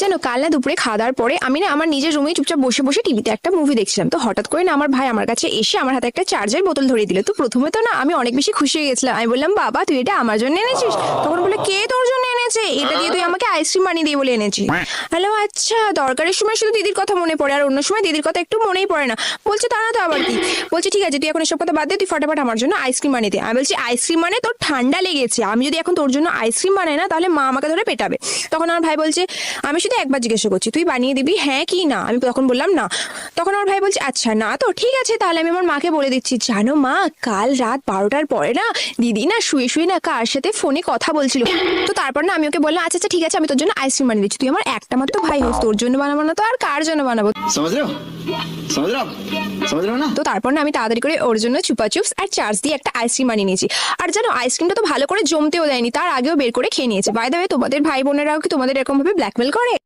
জানো কাল না দুপুরে খাওয়া দাওয়ার পরে আমি না আমার নিজের রুমে চুপচাপ বসে বসে টিভিতে একটা মুভি দেখছিলাম। তো হঠাৎ করে না আমার ভাই আমার কাছে এসে আমার হাতে একটা চার্জের বোতল ধরিয়ে দিল। তো প্রথমে তো না আমি অনেক বেশি খুশি হয়ে গেছিলাম। আমি বললাম, বাবা তুই এটা আমার জন্য এনেছিস? তখন বলে, কে তোর জন্য এনেছে? এটা দিয়ে তুই আমাকে আইসক্রিম বানিয়ে দিয়ে বলে এনেছিস। হ্যালো, আচ্ছা, দরকারের সময় শুধু দিদির কথা মনে পড়ে, আর অন্য সময় দিদির কথা একটু মনেই পড়ে না। বলছে তা না তো আবার কি? বলছে ঠিক আছে তুই এখন এসব কথা বাদ দে, তুই ফটাফট আমার জন্য আইসক্রিম বানিয়ে দে। আমি বলছি, আইসক্রিম মানে তোর ঠান্ডা লেগেছে, আমি যদি এখন তোর জন্য আইসক্রিম বানাই না তাহলে মা আমাকে ধরে পেটাবে। তখন আমার ভাই বলছে, আমি শুধু একবার জিজ্ঞাসা করছি, তুই বানিয়ে দিবি হ্যাঁ কি না? আমি তখন বললাম না। তখন আমার ভাই বলছে, আচ্ছা না তো ঠিক আছে, তাহলে আমি আমার মাকে বলে দিচ্ছি। জানো মা, কাল রাত 12টার পরে না দিদি না শুয়ে শুয়ে না কার সাথে ফোনে কথা বলছিল। তো তারপর না আমি ওকে বললাম, আচ্ছা আচ্ছা ঠিক আছে, আমি তোর জন্য আইসক্রিম বানিয়ে দিচ্ছি, তুই আমার একটা মাত্র ভাই হোস, তোর জন্য বানাবো না তো আর কার জন্য বানাবো? समझ रहे हो समझ रहे हो आप? समझ रहे हो ना? তো তারপর না আমি তাড়াতাড়ি করে ওর জন্য চুপা চিপস আর চার্জ দিয়ে একটা আইসক্রিম বানিয়ে নিয়েছি। আর জানো আইসক্রিমটা তো ভালো করে জমতেও দেয়নি, তার আগেও বের করে খেয়ে নিয়েছে। বাই দ্য ওয়ে, তোমাদের ভাই বোনেরাও কি তোমাদের এরকম ভাবে ব্ল্যাকমেল করে?